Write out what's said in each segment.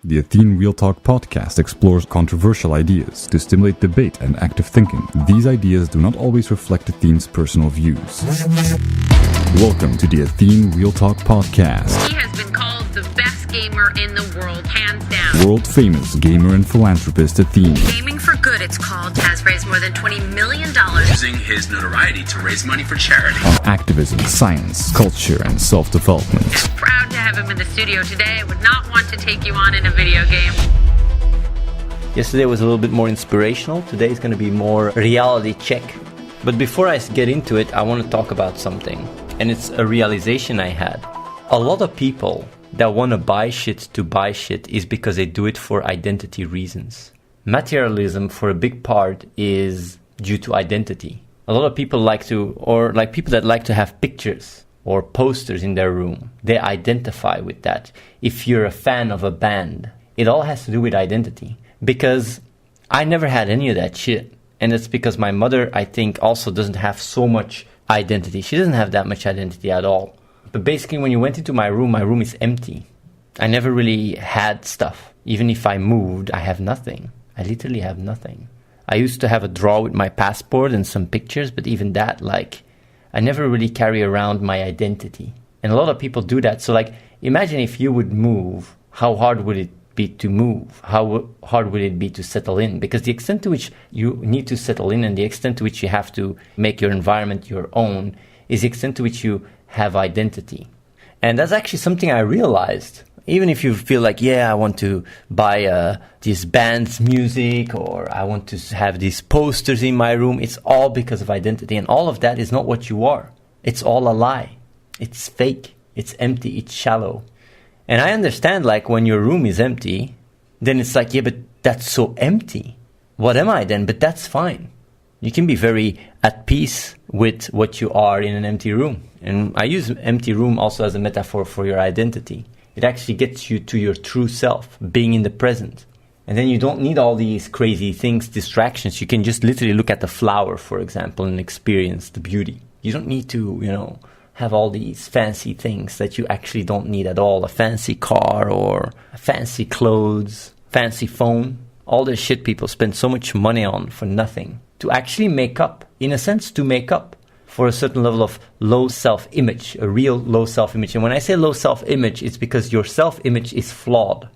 The Athene Real Talk Podcast explores controversial ideas to stimulate debate and active thinking. These ideas do not always reflect Athene's personal views. Welcome to the Athene Real Talk Podcast. He has been called the best gamer in the world, hands down. World-famous gamer and philanthropist Athene. Gaming for Good, it's called, has raised more than $20 million. Using his notoriety to raise money for charity. On activism, science, culture, and self-development. Proud to have him in the studio today. I would not want to take you on in a video game. Yesterday was a little bit more inspirational. Today is going to be more reality check. But before I get into it, I want to talk about something. And it's a realization I had. A lot of people that want to buy shit is because they do it for identity reasons. Materialism, for a big part, is due to identity. A lot of people people that like to have pictures or posters in their room, they identify with that. If you're a fan of a band, it all has to do with identity. Because I never had any of that shit. And it's because my mother, I think, also doesn't have so much identity. She doesn't have that much identity at all. But basically, when you went into my room is empty. I never really had stuff. Even if I moved, I have nothing. I literally have nothing. I used to have a drawer with my passport and some pictures, but even that, I never really carry around my identity. And a lot of people do that. So, imagine if you would move, how hard would it be to move? How hard would it be to settle in? Because the extent to which you need to settle in and the extent to which you have to make your environment your own is the extent to which you have identity. And that's actually something I realized. Even if you feel I want to buy this band's music or I want to have these posters in my room, it's all because of identity. And all of that is not what you are. It's all a lie. It's fake. It's empty. It's shallow. And I understand, when your room is empty, then it's but that's so empty. What am I then? But that's fine. You can be very at peace with what you are in an empty room. And I use empty room also as a metaphor for your identity. It actually gets you to your true self, being in the present. And then you don't need all these crazy things, distractions. You can just literally look at the flower, for example, and experience the beauty. You don't need to, have all these fancy things that you actually don't need at all. A fancy car or fancy clothes, fancy phone. All this shit people spend so much money on for nothing. To actually make up, in a sense, to make up for a certain level of low self-image, a real low self-image. And when I say low self-image, it's because your self-image is flawed.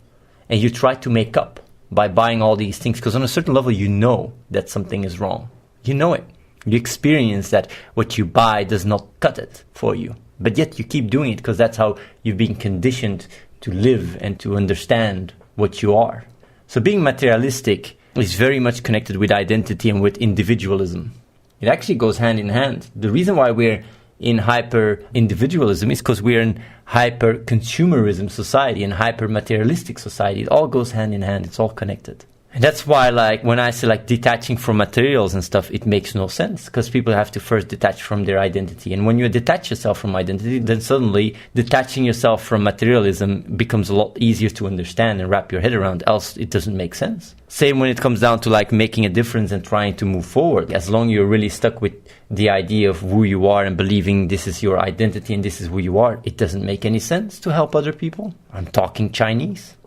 And you try to make up by buying all these things. Because on a certain level, you know that something is wrong. You know it. You experience that what you buy does not cut it for you. But yet you keep doing it because that's how you've been conditioned to live and to understand what you are. So being materialistic is very much connected with identity and with individualism. It actually goes hand in hand. The reason why we're in hyper-individualism is because we're in hyper-consumerism society and hyper-materialistic society. It all goes hand in hand. It's all connected. And that's why, when I say, detaching from materials and stuff, it makes no sense. Because people have to first detach from their identity. And when you detach yourself from identity, then suddenly detaching yourself from materialism becomes a lot easier to understand and wrap your head around. Else, it doesn't make sense. Same when it comes down to, making a difference and trying to move forward. As long as you're really stuck with the idea of who you are and believing this is your identity and this is who you are, it doesn't make any sense to help other people. I'm talking Chinese.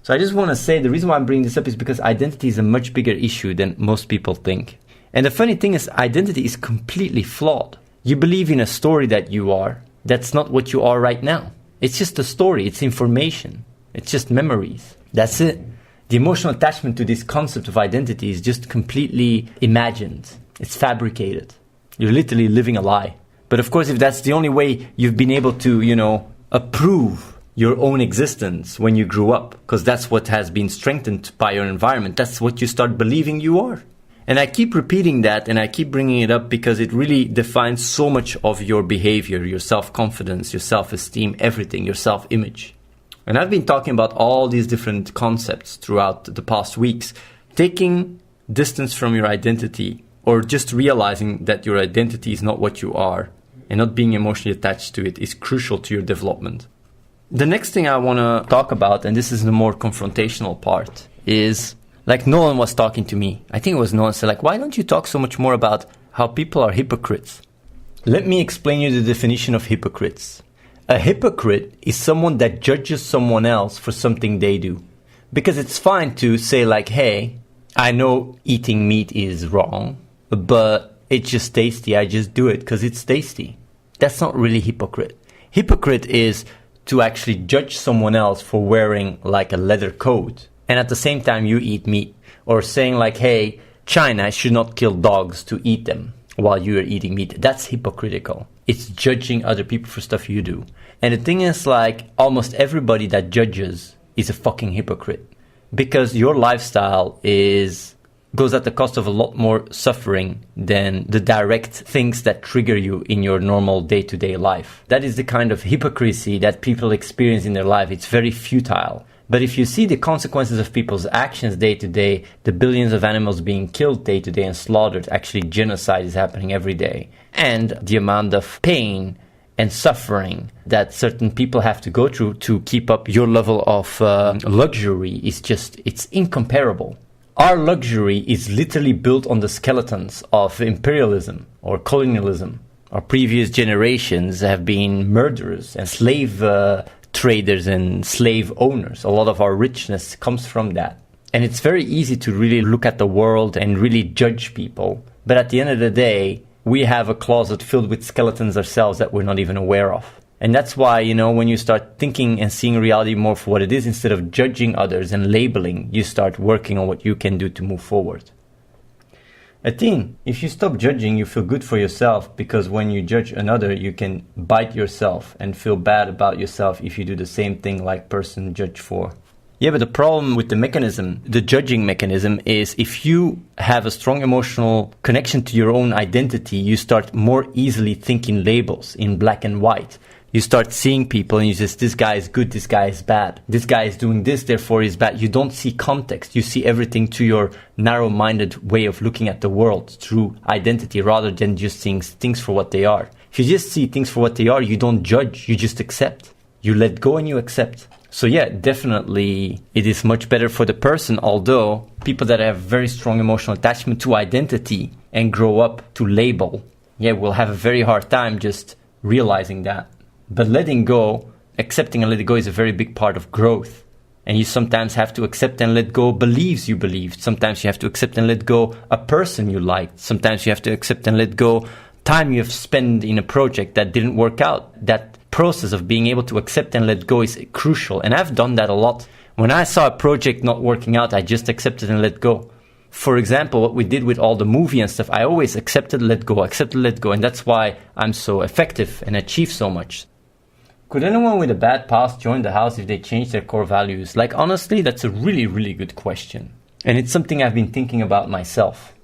So I just want to say the reason why I'm bringing this up is because identity is a much bigger issue than most people think. And the funny thing is identity is completely flawed. You believe in a story that you are. That's not what you are right now. It's just a story. It's information. It's just memories. That's it. The emotional attachment to this concept of identity is just completely imagined. It's fabricated. You're literally living a lie. But of course, if that's the only way you've been able to, approve your own existence when you grew up, because that's what has been strengthened by your environment. That's what you start believing you are. And I keep repeating that and I keep bringing it up because it really defines so much of your behavior, your self-confidence, your self-esteem, everything, your self-image. And I've been talking about all these different concepts throughout the past weeks. Taking distance from your identity or just realizing that your identity is not what you are and not being emotionally attached to it is crucial to your development. The next thing I want to talk about, and this is the more confrontational part, is Nolan was talking to me. I think it was Nolan said, why don't you talk so much more about how people are hypocrites? Let me explain you the definition of hypocrites. A hypocrite is someone that judges someone else for something they do. Because it's fine to say like, hey, I know eating meat is wrong, but it's just tasty. I just do it because it's tasty. That's not really hypocrite. Hypocrite is to actually judge someone else for wearing like a leather coat, and at the same time you eat meat. Or saying like, hey, China should not kill dogs to eat them while you are eating meat. That's hypocritical. It's judging other people for stuff you do. And the thing is, like, almost everybody that judges is a fucking hypocrite. Because your lifestyle goes at the cost of a lot more suffering than the direct things that trigger you in your normal day-to-day life. That is the kind of hypocrisy that people experience in their life. It's very futile. But if you see the consequences of people's actions day to day, the billions of animals being killed day to day and slaughtered, actually genocide is happening every day. And the amount of pain and suffering that certain people have to go through to keep up your level of luxury is it's incomparable. Our luxury is literally built on the skeletons of imperialism or colonialism. Our previous generations have been murderers and slave traders and slave owners. A lot of our richness comes from that. And it's very easy to really look at the world and really judge people. But at the end of the day, we have a closet filled with skeletons ourselves that we're not even aware of. And that's why, when you start thinking and seeing reality more for what it is, instead of judging others and labeling, you start working on what you can do to move forward. Athene, if you stop judging, you feel good for yourself, because when you judge another, you can bite yourself and feel bad about yourself if you do the same thing like person judge for. Yeah, but the problem with the mechanism, the judging mechanism, is if you have a strong emotional connection to your own identity, you start more easily thinking labels in black and white. You start seeing people and you just, this guy is good, this guy is bad. This guy is doing this, therefore he's bad. You don't see context. You see everything to your narrow-minded way of looking at the world through identity rather than just seeing things for what they are. If you just see things for what they are, you don't judge, you just accept. You let go and you accept. So yeah, definitely it is much better for the person, although people that have very strong emotional attachment to identity and grow up to label, will have a very hard time just realizing that. But letting go, accepting and letting go is a very big part of growth. And you sometimes have to accept and let go beliefs you believed. Sometimes you have to accept and let go a person you liked. Sometimes you have to accept and let go time you have spent in a project that didn't work out. That process of being able to accept and let go is crucial. And I've done that a lot. When I saw a project not working out, I just accepted and let go. For example, what we did with all the movie and stuff, I always accepted, let go. And that's why I'm so effective and achieve so much. Could anyone with a bad past join the house if they change their core values? Like, honestly, that's a really, really good question. And it's something I've been thinking about myself.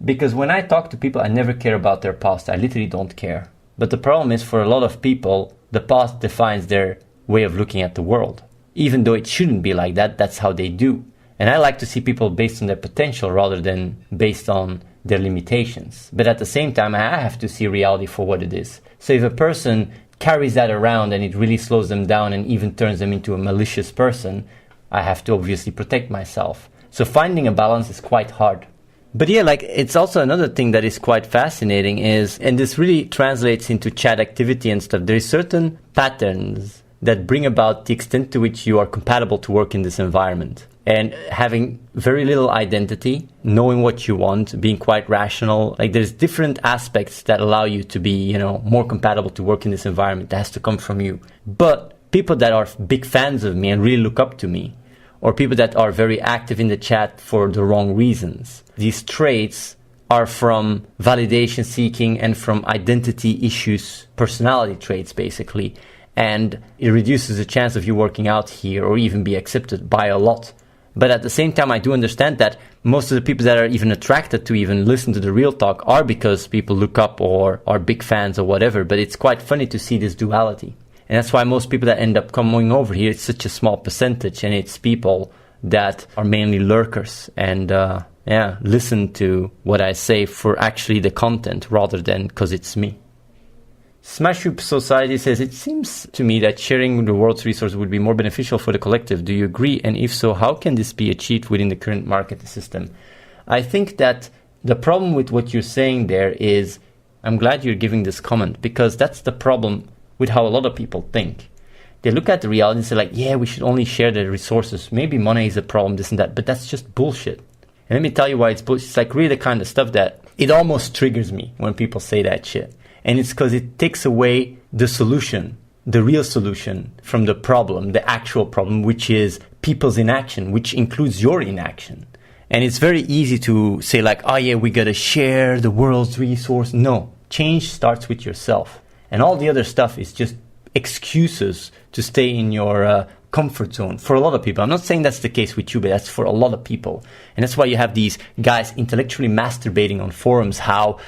Because when I talk to people, I never care about their past. I literally don't care. But the problem is, for a lot of people, the past defines their way of looking at the world. Even though it shouldn't be like that, that's how they do. And I like to see people based on their potential rather than based on their limitations. But at the same time, I have to see reality for what it is. So if a person carries that around and it really slows them down and even turns them into a malicious person, I have to obviously protect myself. So finding a balance is quite hard. But yeah, like, it's also another thing that is quite fascinating is, and this really translates into chat activity and stuff, there is certain patterns that bring about the extent to which you are compatible to work in this environment. And having very little identity, knowing what you want, being quite rational, like, there's different aspects that allow you to be, more compatible to work in this environment. That has to come from you. But people that are big fans of me and really look up to me, or people that are very active in the chat for the wrong reasons, these traits are from validation seeking and from identity issues, personality traits, basically. And it reduces the chance of you working out here or even be accepted by a lot. But at the same time, I do understand that most of the people that are even attracted to even listen to the Real Talk are because people look up or are big fans or whatever. But it's quite funny to see this duality. And that's why most people that end up coming over here, it's such a small percentage. And it's people that are mainly lurkers and listen to what I say for actually the content rather than because it's me. Smash Up Society says, it seems to me that sharing the world's resources would be more beneficial for the collective. Do you agree? And if so, how can this be achieved within the current market system? I think that the problem with what you're saying there is, I'm glad you're giving this comment, because that's the problem with how a lot of people think. They look at the reality and say like, yeah, we should only share the resources. Maybe money is a problem, this and that, but that's just bullshit. And let me tell you why it's bullshit. It's like really the kind of stuff that it almost triggers me when people say that shit. And it's because it takes away the solution, the real solution from the problem, the actual problem, which is people's inaction, which includes your inaction. And it's very easy to say like, oh yeah, we gotta share the world's resource. No, change starts with yourself. And all the other stuff is just excuses to stay in your comfort zone for a lot of people. I'm not saying that's the case with you, but that's for a lot of people. And that's why you have these guys intellectually masturbating on forums how,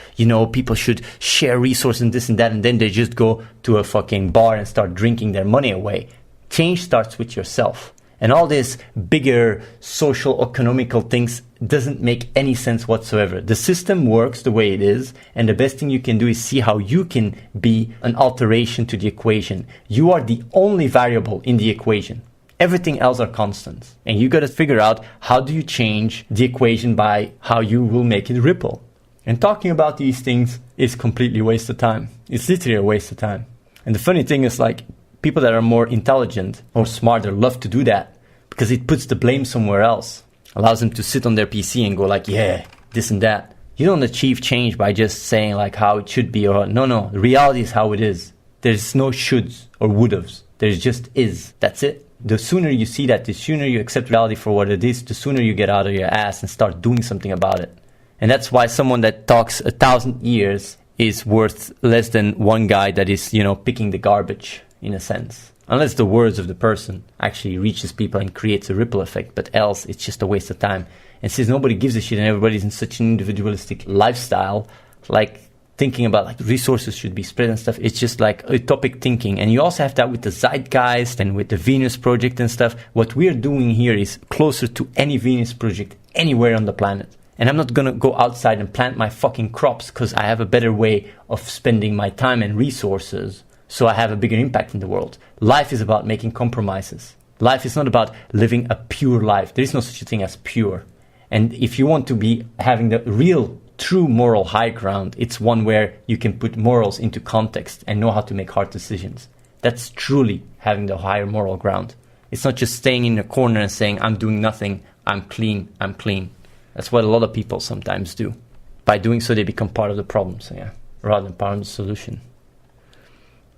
people should share resources and this and that, and then they just go to a fucking bar and start drinking their money away. Change starts with yourself. And all these bigger social, economical things doesn't make any sense whatsoever. The system works the way it is, and the best thing you can do is see how you can be an alteration to the equation. You are the only variable in the equation. Everything else are constants. And you got to figure out how do you change the equation by how you will make it ripple. And talking about these things is completely a waste of time. It's literally a waste of time. And the funny thing is like, people that are more intelligent or smarter love to do that because it puts the blame somewhere else. Allows them to sit on their PC and go like, yeah, this and that. You don't achieve change by just saying like how it should be or no. The reality is how it is. There's no shoulds or would'ves. There's just is. That's it. The sooner you see that, the sooner you accept reality for what it is, the sooner you get out of your ass and start doing something about it. And that's why someone that talks 1,000 years is worth less than one guy that is, picking the garbage. In a sense, unless the words of the person actually reaches people and creates a ripple effect, but else it's just a waste of time. And since nobody gives a shit and everybody's in such an individualistic lifestyle, like thinking about like resources should be spread and stuff, it's just like utopic thinking. And you also have that with the Zeitgeist and with the Venus Project and stuff. What we're doing here is closer to any Venus Project anywhere on the planet. And I'm not going to go outside and plant my fucking crops because I have a better way of spending my time and resources. So I have a bigger impact in the world. Life is about making compromises. Life is not about living a pure life. There is no such a thing as pure. And if you want to be having the real, true moral high ground, it's one where you can put morals into context and know how to make hard decisions. That's truly having the higher moral ground. It's not just staying in a corner and saying, I'm doing nothing, I'm clean. That's what a lot of people sometimes do. By doing so, they become part of the problem, rather than part of the solution.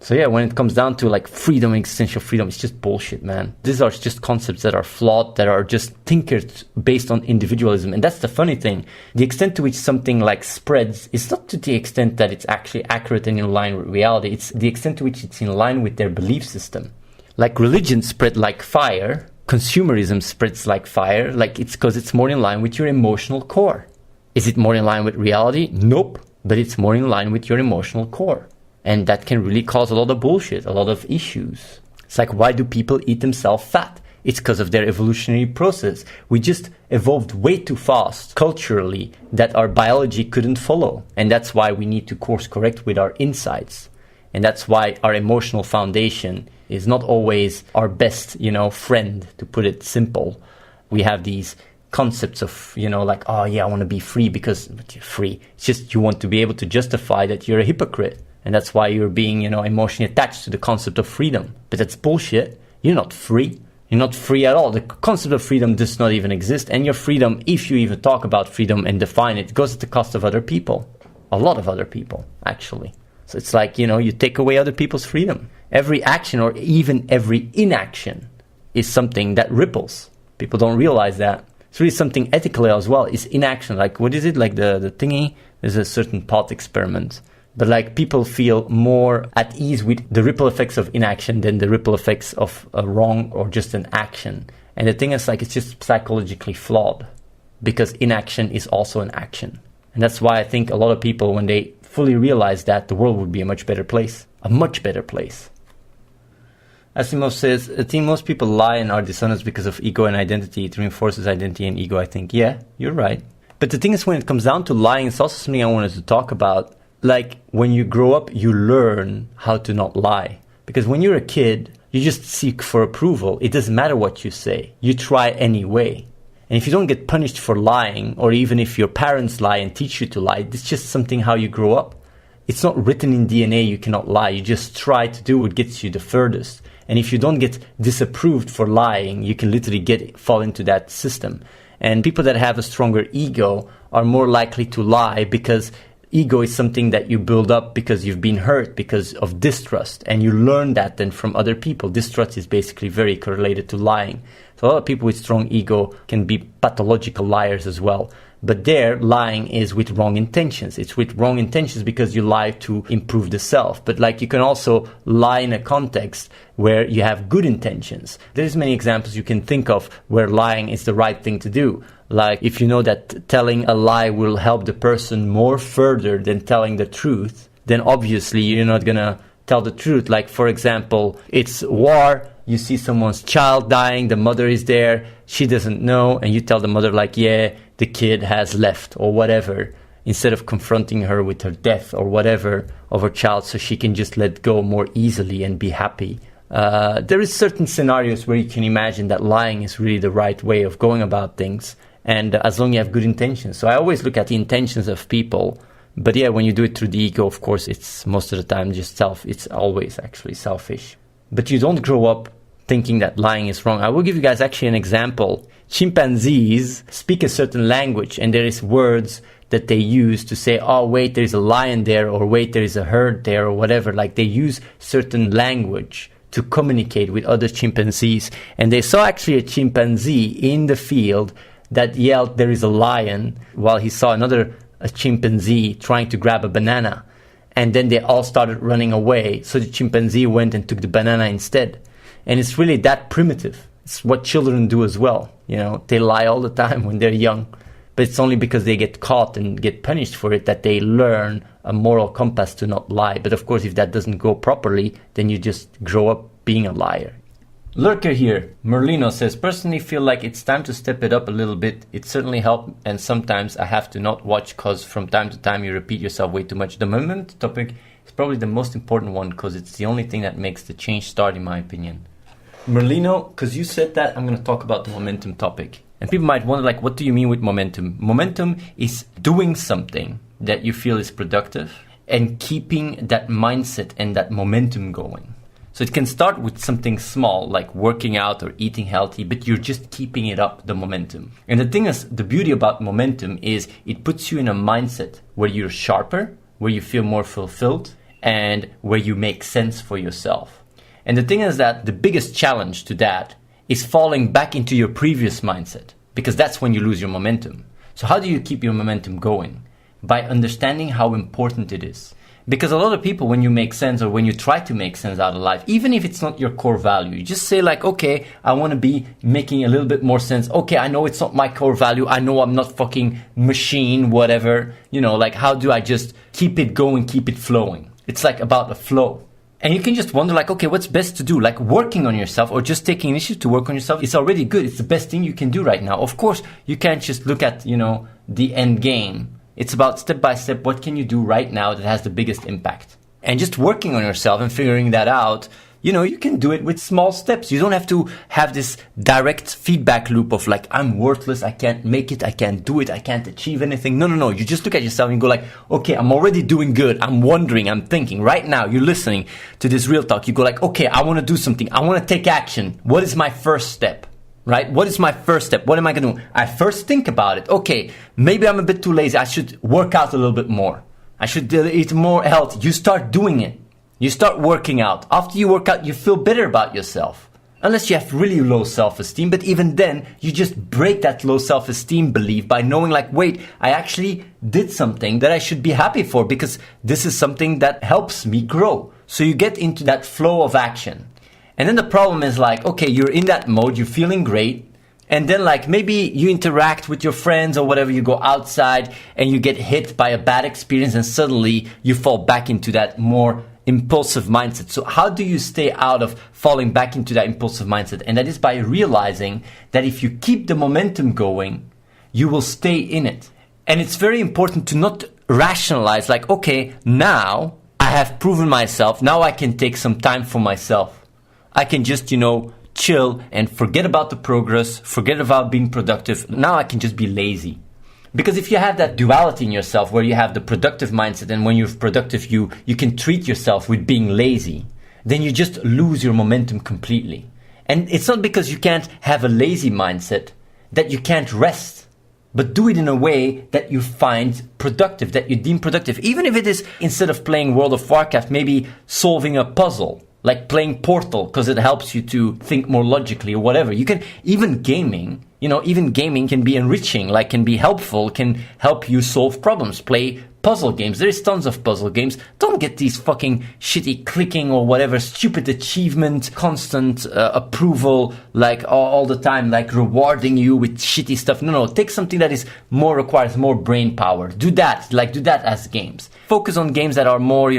So when it comes down to like freedom, existential freedom, it's just bullshit, man. These are just concepts that are flawed, that are just tinkered based on individualism. And that's the funny thing. The extent to which something like spreads is not to the extent that it's actually accurate and in line with reality. It's the extent to which it's in line with their belief system. Like religion spread like fire, consumerism spreads like fire, like it's because it's more in line with your emotional core. Is it more in line with reality? Nope. But it's more in line with your emotional core. And that can really cause a lot of bullshit, a lot of issues. It's like, why do people eat themselves fat? It's because of their evolutionary process. We just evolved way too fast culturally that our biology couldn't follow. And that's why we need to course correct with our insights. And that's why our emotional foundation is not always our best, friend, to put it simple. We have these concepts of, like, oh yeah, I want to be free because you're free. It's just you want to be able to justify that you're a hypocrite. And that's why you're being, emotionally attached to the concept of freedom. But that's bullshit. You're not free. You're not free at all. The concept of freedom does not even exist. And your freedom, if you even talk about freedom and define it, goes at the cost of other people. A lot of other people, actually. So it's like, you take away other people's freedom. Every action or even every inaction is something that ripples. People don't realize that. It's really something ethical as well. It's inaction. Like, what is it? Like the thingy? There's a certain thought experiment. But like people feel more at ease with the ripple effects of inaction than the ripple effects of a wrong or just an action. And the thing is like it's just psychologically flawed because inaction is also an action. And that's why I think a lot of people, when they fully realize that, the world would be a much better place. A much better place. Asimov says, I think most people lie and are dishonest because of ego and identity. It reinforces identity and ego, I think. Yeah, you're right. But the thing is, when it comes down to lying, it's also something I wanted to talk about. Like, when you grow up, you learn how to not lie. Because when you're a kid, you just seek for approval. It doesn't matter what you say. You try anyway. And if you don't get punished for lying, or even if your parents lie and teach you to lie, it's just something how you grow up. It's not written in DNA, you cannot lie. You just try to do what gets you the furthest. And if you don't get disapproved for lying, you can literally fall into that system. And people that have a stronger ego are more likely to lie, because ego is something that you build up because you've been hurt, because of distrust. And you learn that then from other people. Distrust is basically very correlated to lying. So a lot of people with strong ego can be pathological liars as well. But there, lying is with wrong intentions. It's with wrong intentions because you lie to improve the self. But like, you can also lie in a context where you have good intentions. There's many examples you can think of where lying is the right thing to do. Like, if you know that telling a lie will help the person more further than telling the truth, then obviously you're not gonna tell the truth. Like, for example, it's war, you see someone's child dying, the mother is there, she doesn't know, and you tell the mother like, yeah, the kid has left or whatever, instead of confronting her with her death or whatever of her child, so she can just let go more easily and be happy. There is certain scenarios where you can imagine that lying is really the right way of going about things, and as long as you have good intentions. So I always look at the intentions of people. But yeah, when you do it through the ego, of course, it's most of the time just it's always actually selfish. But you don't grow up thinking that lying is wrong. I will give you guys actually an example. Chimpanzees speak a certain language, and there is words that they use to say, oh, wait, there's a lion there, or wait, there is a herd there, or whatever. Like, they use certain language to communicate with other chimpanzees. And they saw actually a chimpanzee in the field that yelled, there is a lion, while he saw a chimpanzee trying to grab a banana. And then they all started running away. So the chimpanzee went and took the banana instead. And it's really that primitive. It's what children do as well. You know, they lie all the time when they're young. But it's only because they get caught and get punished for it that they learn a moral compass to not lie. But of course, if that doesn't go properly, then you just grow up being a liar. Lurker here, Merlino says, personally feel like it's time to step it up a little bit. It certainly helped, and sometimes I have to not watch because from time to time you repeat yourself way too much. The momentum topic is probably the most important one because it's the only thing that makes the change start, in my opinion. Merlino, because you said that, I'm going to talk about the momentum topic. And people might wonder, like, what do you mean with momentum? Momentum is doing something that you feel is productive and keeping that mindset and that momentum going. So it can start with something small, like working out or eating healthy, but you're just keeping it up, the momentum. And the thing is, the beauty about momentum is it puts you in a mindset where you're sharper, where you feel more fulfilled, and where you make sense for yourself. And the thing is that the biggest challenge to that is falling back into your previous mindset, because that's when you lose your momentum. So how do you keep your momentum going? By understanding how important it is. Because a lot of people, when you make sense or when you try to make sense out of life, even if it's not your core value, you just say like, okay, I want to be making a little bit more sense. Okay, I know it's not my core value. I know I'm not fucking machine, whatever. You know, like, how do I just keep it going, keep it flowing? It's like about the flow. And you can just wonder like, okay, what's best to do? Like working on yourself or just taking initiative to work on yourself. It's already good. It's the best thing you can do right now. Of course, you can't just look at, the end game. It's about step by step, what can you do right now that has the biggest impact? And just working on yourself and figuring that out, you can do it with small steps. You don't have to have this direct feedback loop of like, I'm worthless, I can't make it, I can't do it, I can't achieve anything. No. You just look at yourself and go like, okay, I'm already doing good. I'm wondering, I'm thinking. Right now, you're listening to this real talk. You go like, okay, I want to do something. I want to take action. What is my first step? Right? What is my first step? What am I going to do? I first think about it. Okay, maybe I'm a bit too lazy. I should work out a little bit more. I should eat more healthy. You start doing it. You start working out. After you work out, you feel better about yourself. Unless you have really low self-esteem. But even then, you just break that low self-esteem belief by knowing like, wait, I actually did something that I should be happy for because this is something that helps me grow. So you get into that flow of action. And then the problem is like, okay, you're in that mode, you're feeling great. And then like maybe you interact with your friends or whatever, you go outside and you get hit by a bad experience and suddenly you fall back into that more impulsive mindset. So how do you stay out of falling back into that impulsive mindset? And that is by realizing that if you keep the momentum going, you will stay in it. And it's very important to not rationalize like, okay, now I have proven myself. Now I can take some time for myself. I can just, chill and forget about the progress, forget about being productive. Now I can just be lazy. Because if you have that duality in yourself where you have the productive mindset and when you're productive, you can treat yourself with being lazy, then you just lose your momentum completely. And it's not because you can't have a lazy mindset that you can't rest, but do it in a way that you find productive, that you deem productive. Even if it is, instead of playing World of Warcraft, maybe solving a puzzle, like playing Portal, because it helps you to think more logically or whatever. You can, even gaming can be enriching, like can be helpful, can help you solve problems. Play puzzle games. There's tons of puzzle games. Don't get these fucking shitty clicking or whatever, stupid achievement, constant approval, like all the time, like rewarding you with shitty stuff. No, take something that is requires more brain power. Do that as games. Focus on games that are more,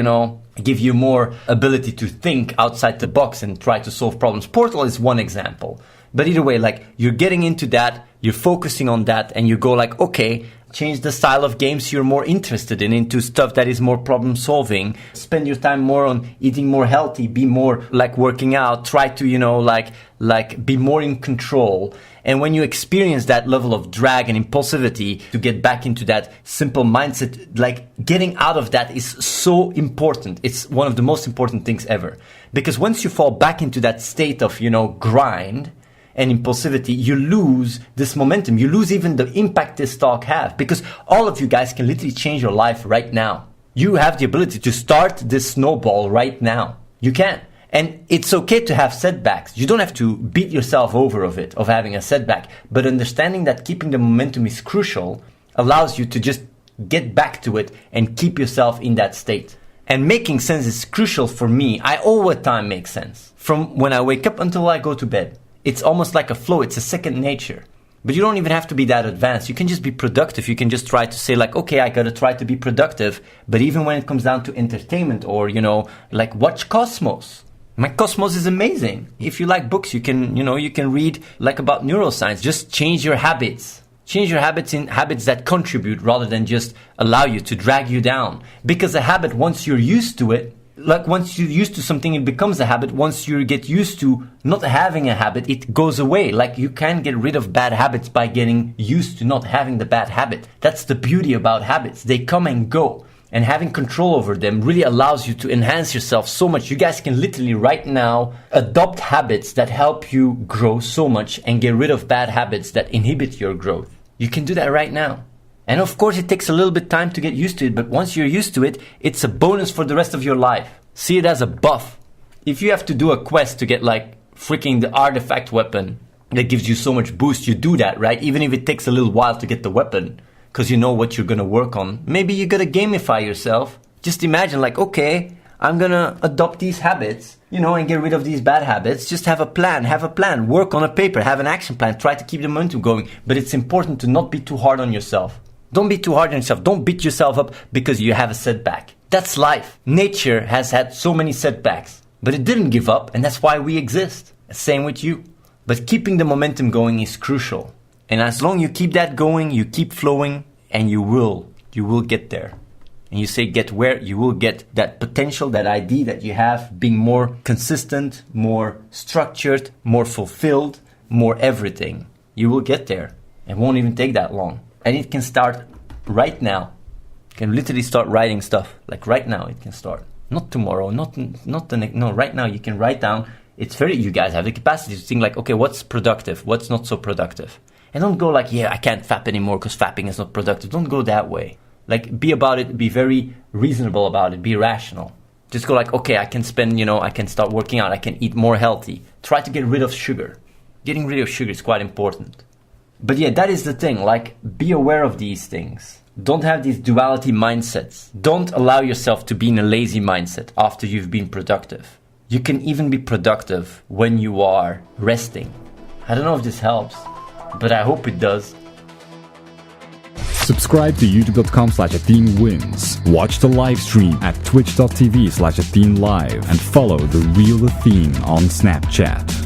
give you more ability to think outside the box and try to solve problems. Portal is one example. But either way, like, you're getting into that, you're focusing on that, and you go like, okay, change the style of games you're more interested in into stuff that is more problem solving. Spend your time more on eating more healthy, be more like working out, try to, like be more in control. And when you experience that level of drag and impulsivity, to get back into that simple mindset, like getting out of that is so important. It's one of the most important things ever. Because once you fall back into that state of, grind and impulsivity, you lose this momentum. You lose even the impact this talk have, because all of you guys can literally change your life right now. You have the ability to start this snowball right now. You can. And it's okay to have setbacks. You don't have to beat yourself over of having a setback. But understanding that keeping the momentum is crucial allows you to just get back to it and keep yourself in that state. And making sense is crucial for me. I all the time make sense. From when I wake up until I go to bed. It's almost like a flow. It's a second nature. But you don't even have to be that advanced. You can just be productive. You can just try to say like, okay, I got to try to be productive. But even when it comes down to entertainment or, like watch Cosmos. My Cosmos is amazing. If you like books, you can read like about neuroscience. Just change your habits. Change your habits in habits that contribute rather than just allow you to drag you down. Because a habit, once you're used to it, like once you're used to something, it becomes a habit. Once you get used to not having a habit, it goes away. Like you can get rid of bad habits by getting used to not having the bad habit. That's the beauty about habits. They come and go. And having control over them really allows you to enhance yourself so much. You guys can literally right now adopt habits that help you grow so much and get rid of bad habits that inhibit your growth. You can do that right now. And of course, it takes a little bit of time to get used to it. But once you're used to it, it's a bonus for the rest of your life. See it as a buff. If you have to do a quest to get like freaking the artifact weapon that gives you so much boost, you do that, right? Even if it takes a little while to get the weapon. Because you know what you're going to work on. Maybe you got to gamify yourself. Just imagine like, okay, I'm going to adopt these habits, and get rid of these bad habits. Just have a plan, work on a paper, have an action plan, try to keep the momentum going. But it's important to not be too hard on yourself. Don't be too hard on yourself. Don't beat yourself up because you have a setback. That's life. Nature has had so many setbacks, but it didn't give up, and that's why we exist. Same with you. But keeping the momentum going is crucial. And as long as you keep that going, you keep flowing, and you will get there. And you say get where? You will get that potential, that idea that you have, being more consistent, more structured, more fulfilled, more everything. You will get there. It won't even take that long. And it can start right now. You can literally start writing stuff. Like right now it can start. Not tomorrow, not the next. No, right now you can write down. You guys have the capacity to think like, okay, what's productive? What's not so productive? And don't go like, yeah, I can't fap anymore because fapping is not productive. Don't go that way. Like, be about it. Be very reasonable about it. Be rational. Just go like, okay, I can I can start working out. I can eat more healthy. Try to get rid of sugar. Getting rid of sugar is quite important. But yeah, that is the thing. Like, be aware of these things. Don't have these duality mindsets. Don't allow yourself to be in a lazy mindset after you've been productive. You can even be productive when you are resting. I don't know if this helps, but I hope it does. Subscribe to youtube.com/AtheneWins. Watch the live stream at twitch.tv/AtheneLive and follow the real Athene on Snapchat.